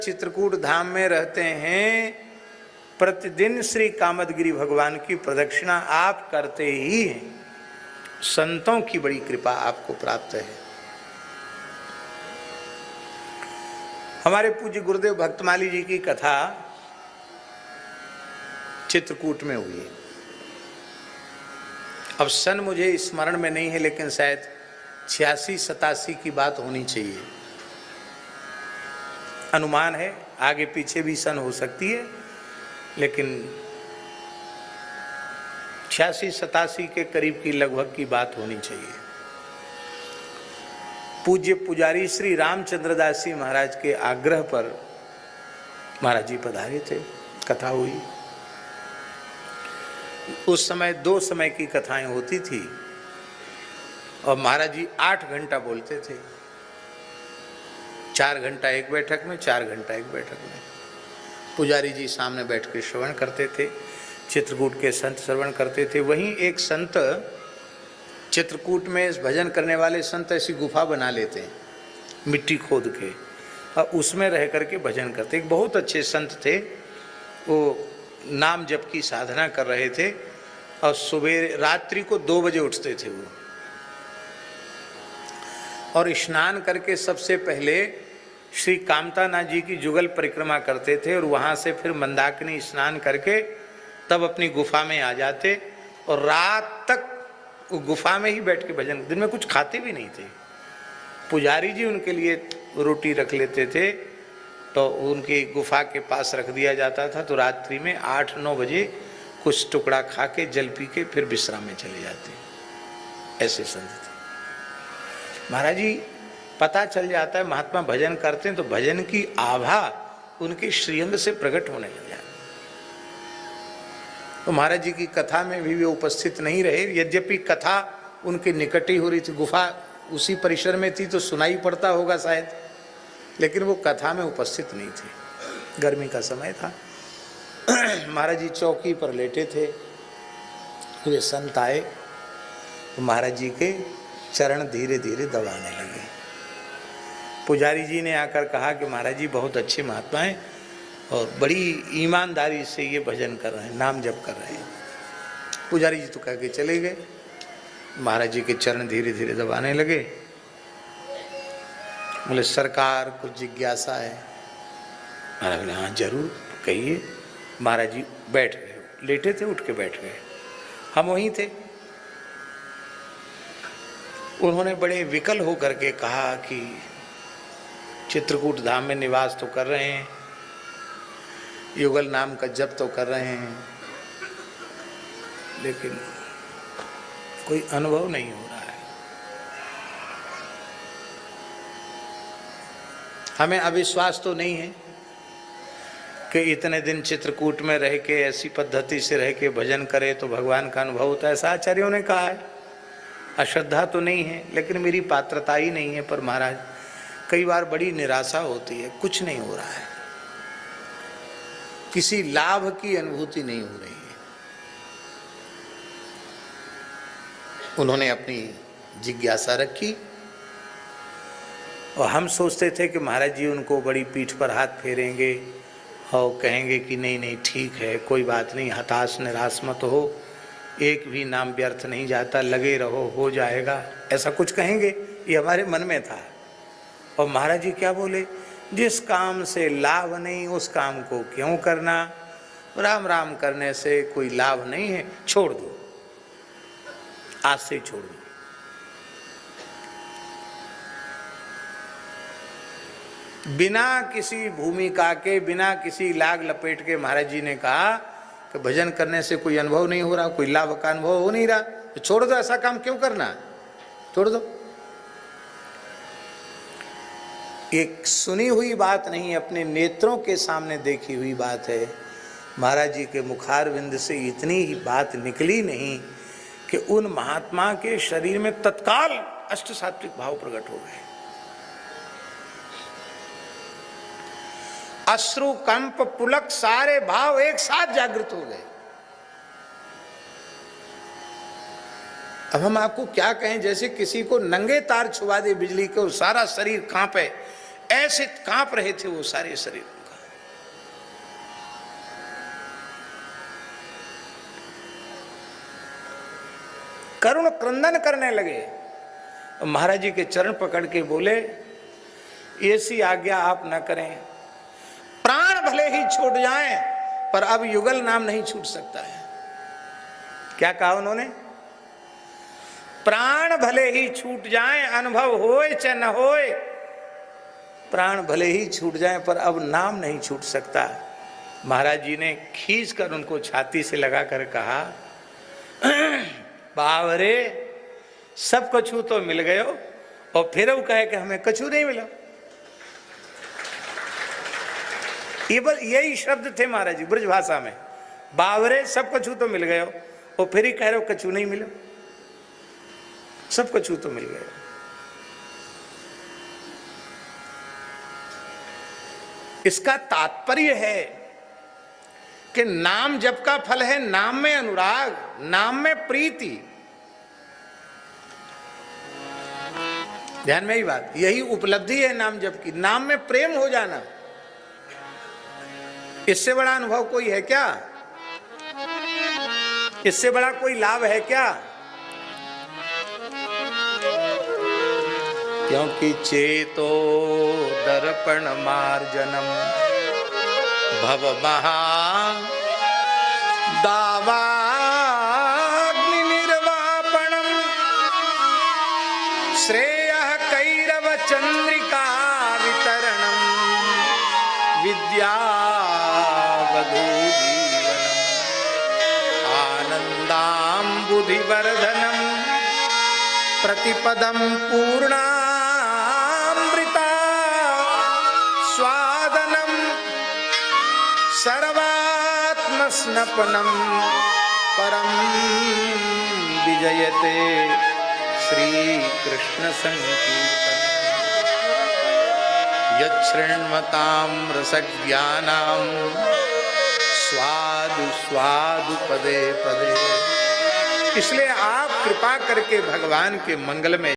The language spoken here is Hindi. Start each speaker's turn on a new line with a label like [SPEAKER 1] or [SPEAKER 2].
[SPEAKER 1] चित्रकूट धाम में रहते हैं, प्रतिदिन श्री कामदगिरि भगवान की प्रदक्षिणा आप करते ही हैं। संतों की बड़ी कृपा आपको प्राप्त है। हमारे पूज्य गुरुदेव भक्तमाली जी की कथा चित्रकूट में हुई है। अब सन मुझे स्मरण में नहीं है, लेकिन शायद 86-87 की बात होनी चाहिए, अनुमान है। आगे पीछे भी सन हो सकती है, लेकिन 86-87 के करीब की लगभग की बात होनी चाहिए। पूज्य पुजारी श्री रामचंद्र दास जी महाराज के आग्रह पर महाराज जी पधारे थे, कथा हुई। उस समय 2 समय की कथाएं होती थी और महाराज जी 8 घंटा बोलते थे। 4 घंटा एक बैठक में, 4 घंटा एक बैठक में। पुजारी जी सामने बैठ के श्रवण करते थे, चित्रकूट के संत श्रवण करते थे। वहीं एक संत चित्रकूट में भजन करने वाले संत ऐसी गुफा बना लेते हैं मिट्टी खोद के, और उसमें रह करके भजन करते। एक बहुत अच्छे संत थे, वो नाम जप की साधना कर रहे थे और सुबह रात्रि को 2 बजे उठते थे वो, और स्नान करके सबसे पहले श्री कामतानाथ जी की जुगल परिक्रमा करते थे, और वहाँ से फिर मंदाकिनी स्नान करके तब अपनी गुफा में आ जाते, और रात तक वो गुफा में ही बैठ के भजन। दिन में कुछ खाते भी नहीं थे। पुजारी जी उनके लिए रोटी रख लेते थे, तो उनकी गुफा के पास रख दिया जाता था, तो रात्रि में 8-9 बजे कुछ टुकड़ा खा के जल पी के फिर विश्राम में चले जाते। ऐसे संत थे महाराज जी। पता चल जाता है महात्मा भजन करते हैं तो भजन की आभा उनके श्रीअंग से प्रकट होने लग जाती। तो महाराज जी की कथा में भी वे उपस्थित नहीं रहे, यद्यपि कथा उनके निकट ही हो रही थी, गुफा उसी परिसर में थी तो सुनाई पड़ता होगा शायद, लेकिन वो कथा में उपस्थित नहीं थे। गर्मी का समय था। महाराज जी चौकी पर लेटे थे, वे संत आए तो महाराज जी के चरण धीरे धीरे दबाने लगे। पुजारी जी ने आकर कहा कि महाराज जी बहुत अच्छे महात्मा हैं और बड़ी ईमानदारी से ये भजन कर रहे हैं, नाम जप कर रहे हैं। पुजारी जी तो कह के चले गए। महाराज जी के चरण धीरे धीरे दबाने लगे। बोले सरकार कुछ जिज्ञासा है? महाराज बोले हाँ जरूर कहिए। महाराज जी बैठ गए, लेटे थे उठ के बैठ गए, हम वहीं थे। उन्होंने बड़े विकल होकर के कहा कि चित्रकूट धाम में निवास तो कर रहे हैं, युगल नाम का जप तो कर रहे हैं, लेकिन कोई अनुभव नहीं हो रहा है। हमें अविश्वास तो नहीं है कि इतने दिन चित्रकूट में रह के ऐसी पद्धति से रह के भजन करे तो भगवान का अनुभव होता है। ऐसा आचार्यों ने कहा है। अश्रद्धा तो नहीं है, लेकिन मेरी पात्रता ही नहीं है। पर महाराज कई बार बड़ी निराशा होती है, कुछ नहीं हो रहा है, किसी लाभ की अनुभूति नहीं हो रही है। उन्होंने अपनी जिज्ञासा रखी और हम सोचते थे कि महाराज जी उनको बड़ी पीठ पर हाथ फेरेंगे और कहेंगे कि नहीं नहीं ठीक है, कोई बात नहीं, हताश निराश मत हो, एक भी नाम व्यर्थ नहीं जाता, लगे रहो, हो जाएगा, ऐसा कुछ कहेंगे। ये हमारे मन में था। और महाराज जी क्या बोले? जिस काम से लाभ नहीं उस काम को क्यों करना? राम राम करने से कोई लाभ नहीं है, छोड़ दो, आज से छोड़ दो। बिना किसी भूमिका के, बिना किसी लाग लपेट के महाराज जी ने कहा कि भजन करने से कोई अनुभव नहीं हो रहा, कोई लाभ का अनुभव हो नहीं रहा, तो छोड़ दो, ऐसा काम क्यों करना, छोड़ दो। एक सुनी हुई बात नहीं, अपने नेत्रों के सामने देखी हुई बात है। महाराज जी के मुखारविंद से इतनी ही बात निकली नहीं कि उन महात्मा के शरीर में तत्काल अष्ट सात्विक भाव प्रकट हो गए। अश्रु कंप पुलक सारे भाव एक साथ जागृत हो गए। अब हम आपको क्या कहें, जैसे किसी को नंगे तार छुआ दे बिजली के और सारा शरीर कांपे, ऐसे कांप रहे थे वो सारे शरीर का। करुण क्रंदन करने लगे। महाराज जी के चरण पकड़ के बोले, ऐसी आज्ञा आप न करें, प्राण भले ही छूट जाएं पर अब युगल नाम नहीं छूट सकता है। क्या कहा उन्होंने? प्राण भले ही छूट जाएं, अनुभव होए चाहे न होए, प्राण भले ही छूट जाएं पर अब नाम नहीं छूट सकता। महाराज जी ने खींच कर उनको छाती से लगाकर कहा, बावरे सब कछु तो मिल गयो, और फिर वो कहे कि हमें कछु नहीं मिला। ये बस यही शब्द थे महाराज जी ब्रज भाषा में, बावरे सब कछु तो मिल गयो, और फिर ही कह रहे हो कछु नहीं मिला, सब कछु तो मिल गया। इसका तात्पर्य है कि नाम जप का फल है नाम में अनुराग, नाम में प्रीति। ध्यान में ही बात, यही उपलब्धि है नाम जप की, नाम में प्रेम हो जाना। इससे बड़ा अनुभव कोई है क्या? इससे बड़ा कोई लाभ है क्या? क्योंकि चेतो दर्पण मार्जनम भव महा दावाग्नि निर्वापणम श्रेयः कैरव चंद्रिका वितरणम विद्या वधू जीवनम आनंदाम्बुधिवर्धनम प्रतिपदम पूर्णा सर्वात्मस्नपनम परम विजयते श्री कृष्ण संकीर्तन यच्छृण्वतां रसज्ञानां स्वादु स्वादु पदे पदे। इसलिए आप कृपा करके भगवान के मंगल में